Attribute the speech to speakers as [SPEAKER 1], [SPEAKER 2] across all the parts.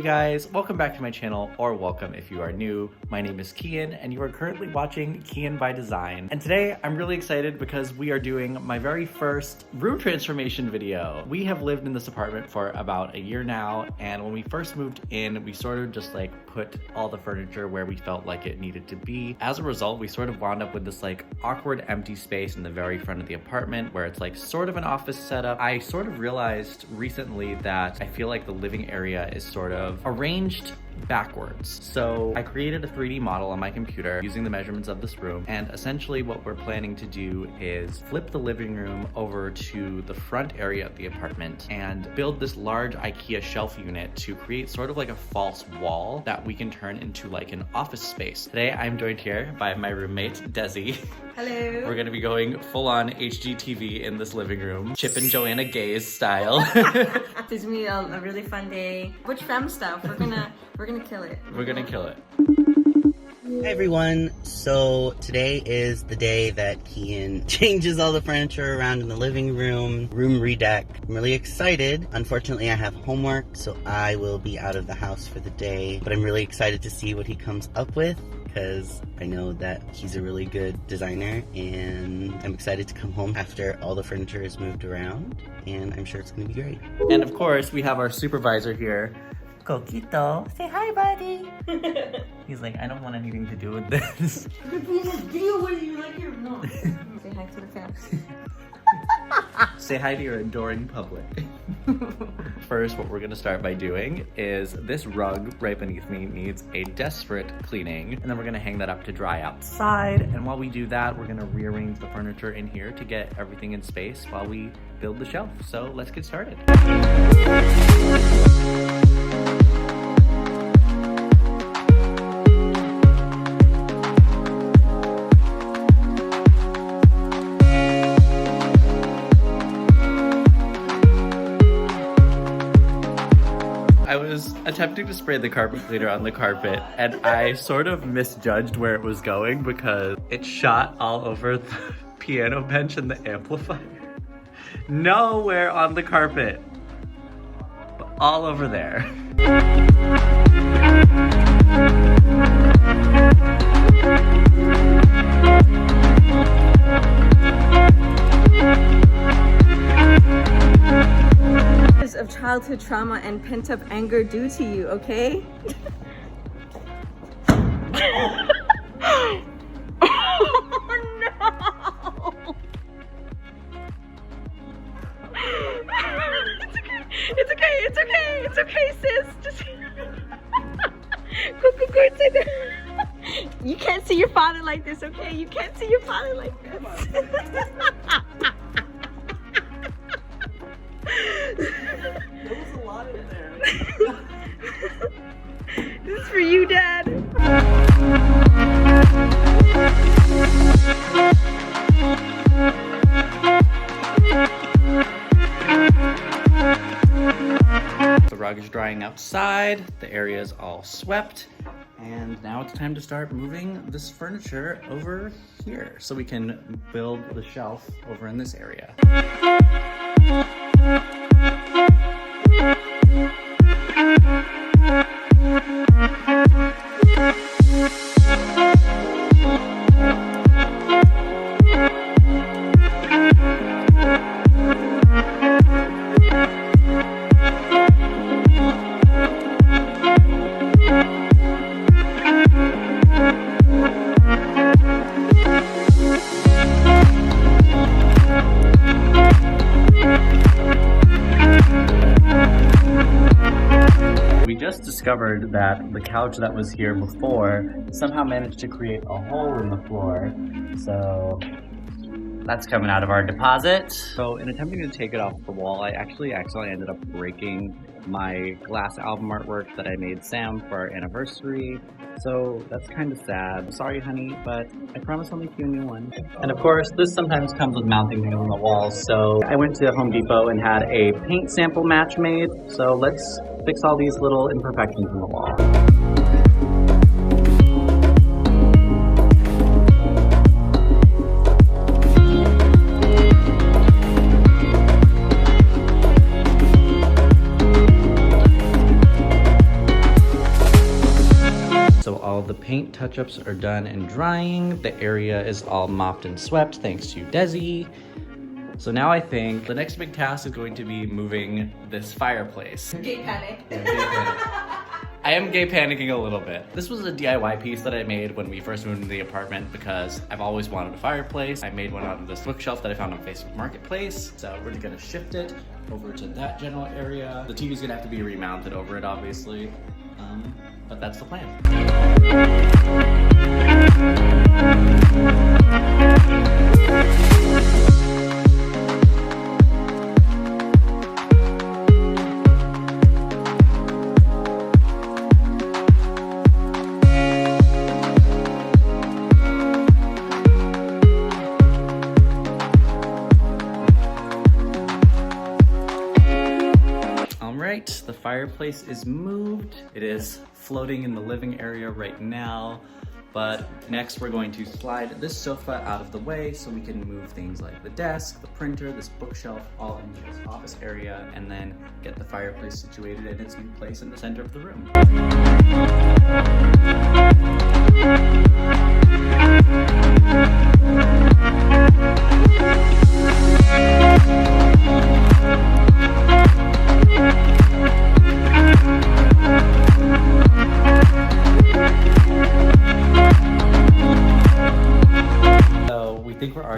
[SPEAKER 1] guys, welcome back to my channel, or welcome if you are new. My name is Kian and you are currently watching Kian by Design. And today I'm really excited because we are doing my very first room transformation video. We have lived in this apartment for about a year now, and when we first moved in, we sort of just like put all the furniture where we felt like it needed to be. As a result, we sort of wound up with this like awkward empty space in the very front of the apartment where it's like sort of an office setup. I sort of realized recently that I feel like the living area is sort of arranged backwards. So I created a 3D model on my computer using the measurements of this room, and essentially what we're planning to do is flip the living room over to the front area of the apartment and build this large IKEA shelf unit to create sort of like a false wall that we can turn into like an office space. Today I'm joined here by my roommate Desi.
[SPEAKER 2] Hello.
[SPEAKER 1] We're gonna be going full-on HGTV in this living room, Chip and Joanna Gaze style.
[SPEAKER 2] It's gonna be a really fun day. Which fam stuff? We're gonna kill it.
[SPEAKER 1] We're gonna kill it.
[SPEAKER 3] Hey everyone, so today is the day that Kian changes all the furniture around in the living room redeck. I'm really excited. Unfortunately, I have homework, so I will be out of the house for the day, but I'm really excited to see what he comes up with because I know that he's a really good designer, and I'm excited to come home after all the furniture is moved around, and I'm sure it's gonna be great.
[SPEAKER 1] And of course, we have our supervisor here, Coquito. Say hi, buddy. He's like, I don't want anything to do with this.
[SPEAKER 2] Video whether you like it or not. Say hi to the fam.
[SPEAKER 1] Say hi to your adoring public. First, what we're gonna start by doing is this rug right beneath me needs a desperate cleaning, and then we're gonna hang that up to dry outside. And while we do that, we're gonna rearrange the furniture in here to get everything in space while we build the shelf. So let's get started. I was attempting to spray the carpet cleaner on the carpet, and I sort of misjudged where it was going because it shot all over the piano bench and the amplifier. Nowhere on the carpet, but all over there.
[SPEAKER 2] Of childhood trauma and pent-up anger due to you, okay? Oh no! It's okay, sis. Just go, it's okay. You can't see your father like this, okay? You can't see your father like this.
[SPEAKER 1] There was a lot in there.
[SPEAKER 2] This is for you, Dad.
[SPEAKER 1] The rug is drying outside, the area is all swept, and now it's time to start moving this furniture over here so we can build the shelf over in this area. Discovered that the couch that was here before somehow managed to create a hole in the floor, so that's coming out of our deposit. So in attempting to take it off the wall, I actually accidentally ended up breaking my glass album artwork that I made Sam for our anniversary. So that's kind of sad. Sorry, honey, but I promise I'll make you a new one. And of course, this sometimes comes with mounting things on the walls. So I went to Home Depot and had a paint sample match made. So let's fix all these little imperfections in the wall. paint touch-ups are done and drying. The area is all mopped and swept thanks to Desi. So now I think the next big task is going to be moving this fireplace.
[SPEAKER 2] Gay panic.
[SPEAKER 1] Yeah, gay panic. I am gay panicking a little bit. This was a DIY piece that I made when we first moved into the apartment because I've always wanted a fireplace. I made one out of this bookshelf that I found on Facebook Marketplace. So we're gonna shift it over to that general area. The TV's gonna have to be remounted over it, obviously. But that's the plan. The fireplace is moved. It is floating in the living area right now. But next we're going to slide this sofa out of the way so we can move things like the desk, the printer, this bookshelf all into this office area, and then get the fireplace situated in its new place in the center of the room.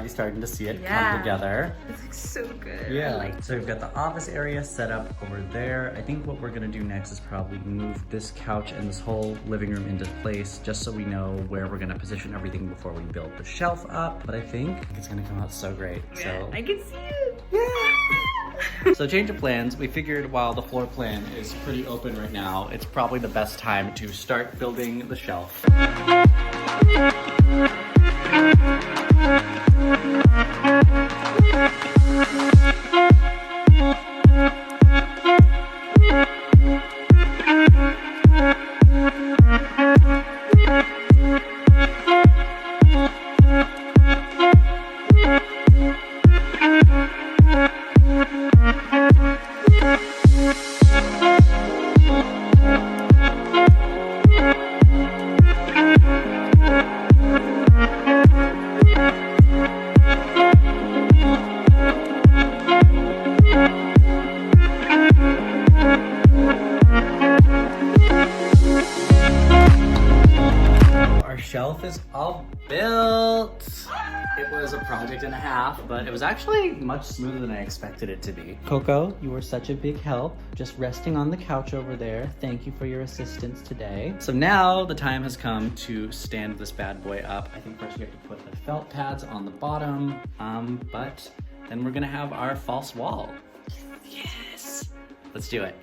[SPEAKER 1] Starting to see it come together.
[SPEAKER 2] It looks so good.
[SPEAKER 1] Yeah, so we've got the office area set up over there. I think what we're gonna do next is probably move this couch and this whole living room into place just so we know where we're gonna position everything before we build the shelf up. But I think it's gonna come out so great.
[SPEAKER 2] Yeah,
[SPEAKER 1] so
[SPEAKER 2] I can see it.
[SPEAKER 1] Yeah. So change of plans. We figured while the floor plan is pretty open right now, it's probably the best time to start building the shelf. Shelf is all built. It was a project and a half, but it was actually much smoother than I expected it to be. Coco, you were such a big help, just resting on the couch over there. Thank you for your assistance today. So now the time has come to stand this bad boy up. I think first we have to put the felt pads on the bottom, but then we're gonna have our false wall. Yes! Let's do it.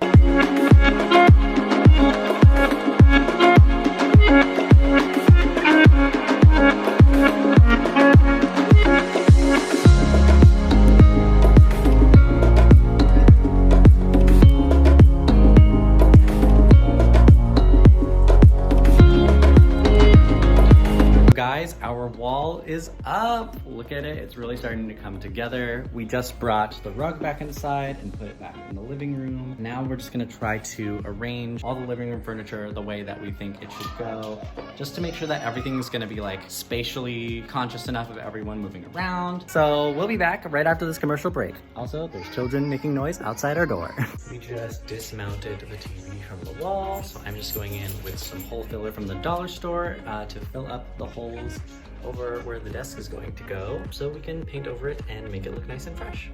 [SPEAKER 1] Guys, our wall is up. Look at it, it's really starting to come together. We just brought the rug back inside and put it back in the living room. Now we're just gonna try to arrange all the living room furniture the way that we think it should go, just to make sure that everything's gonna be like spatially conscious enough of everyone moving around. So we'll be back right after this commercial break. Also, there's children making noise outside our door. We just dismounted the TV from the wall, so I'm just going in with some hole filler from the dollar store to fill up the holes over where the desk is going to go so we can paint over it and make it look nice and fresh.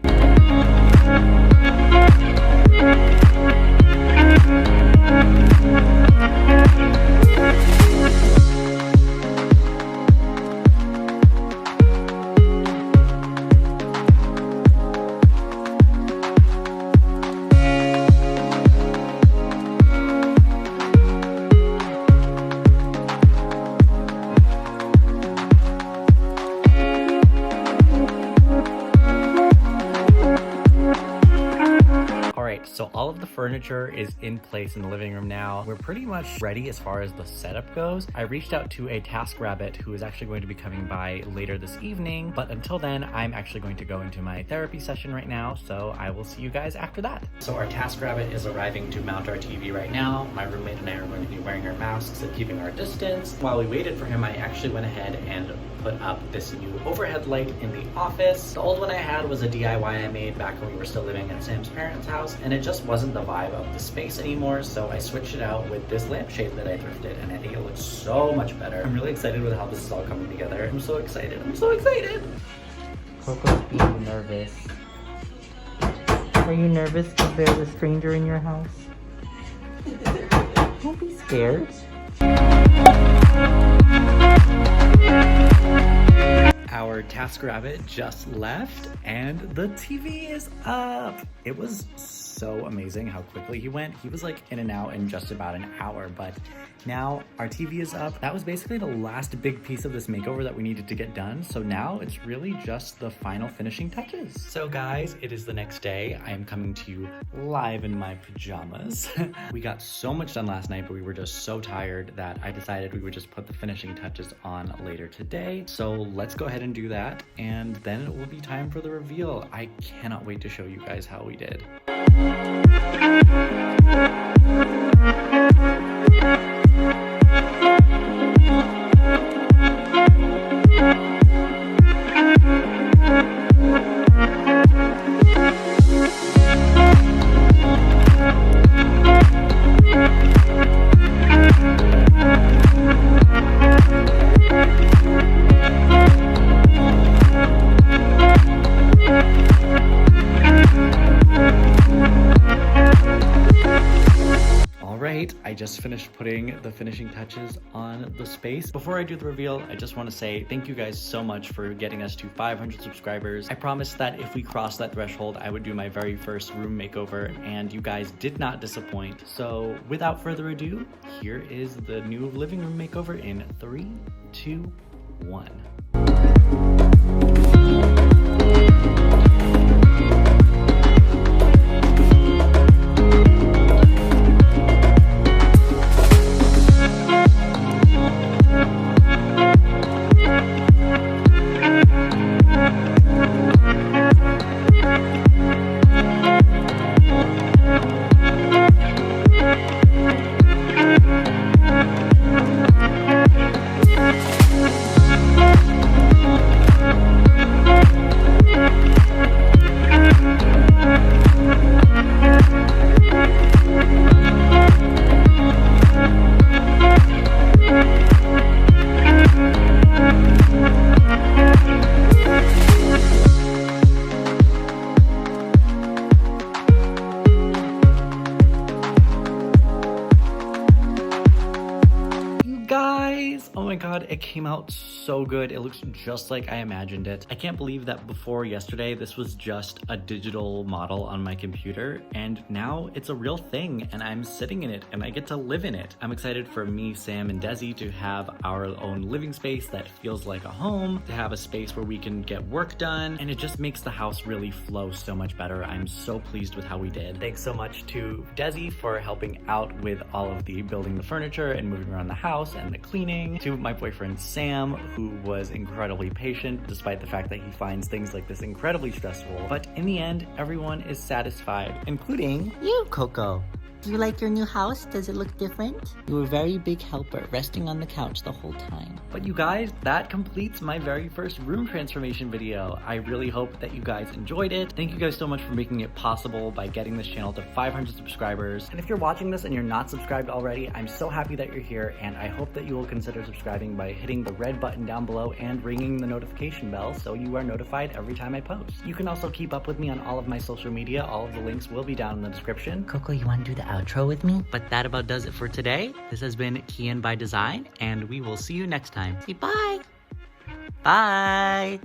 [SPEAKER 1] So all of the furniture is in place in the living room now. We're pretty much ready as far as the setup goes. I reached out to a TaskRabbit who is actually going to be coming by later this evening, but until then, I'm actually going to go into my therapy session right now, so I will see you guys after that. So our TaskRabbit is arriving to mount our TV right now. My roommate and I are going to be wearing our masks and keeping our distance. While we waited for him, I actually went ahead and put up this new overhead light in the office. The old one I had was a DIY I made back when we were still living at Sam's parents' house, and it just wasn't the vibe of the space anymore, so I switched it out with this lampshade that I thrifted, and I think it looks so much better. I'm really excited with how this is all coming together. I'm so excited. I'm so excited!
[SPEAKER 3] Coco's being nervous.
[SPEAKER 4] Are you nervous because there's a stranger in your house? Don't be scared.
[SPEAKER 1] Our TaskRabbit just left and the TV is up. It was so amazing how quickly he went. He was like in and out in just about an hour, but now our TV is up. That was basically the last big piece of this makeover that we needed to get done. So now it's really just the final finishing touches. So guys, it is the next day. I am coming to you live in my pajamas. We got so much done last night, but we were just so tired that I decided we would just put the finishing touches on later today. So let's go ahead and do that. And then it will be time for the reveal. I cannot wait to show you guys how we did. I just finished putting the finishing touches on the space. Before I do the reveal, I just want to say thank you guys so much for getting us to 500 subscribers. I promised that if we crossed that threshold, I would do my very first room makeover, and you guys did not disappoint. So without further ado, here is the new living room makeover in 3, 2, 1. Oh my god, it came out so good. It looks just like I imagined it. I can't believe that before yesterday, this was just a digital model on my computer, and now it's a real thing, and I'm sitting in it, and I get to live in it. I'm excited for me, Sam, and Desi to have our own living space that feels like a home, to have a space where we can get work done, and it just makes the house really flow so much better. I'm so pleased with how we did. Thanks so much to Desi for helping out with all of the building the furniture and moving around the house and the cleaning, to my boyfriend Sam, who was incredibly patient despite the fact that he finds things like this incredibly stressful. But in the end, everyone is satisfied, including you, Coco.
[SPEAKER 4] Do you like your new house? Does it look different? You were a very big helper, resting on the couch the whole time.
[SPEAKER 1] But you guys, that completes my very first room transformation video. I really hope that you guys enjoyed it. Thank you guys so much for making it possible by getting this channel to 500 subscribers. And if you're watching this and you're not subscribed already, I'm so happy that you're here, and I hope that you will consider subscribing by hitting the red button down below and ringing the notification bell so you are notified every time I post. You can also keep up with me on all of my social media. All of the links will be down in the description.
[SPEAKER 4] Coco, you want to do the outro with me?
[SPEAKER 1] But that about does it for today. This has been Kian by Design, and we will see you next time.
[SPEAKER 4] Say bye!
[SPEAKER 1] Bye!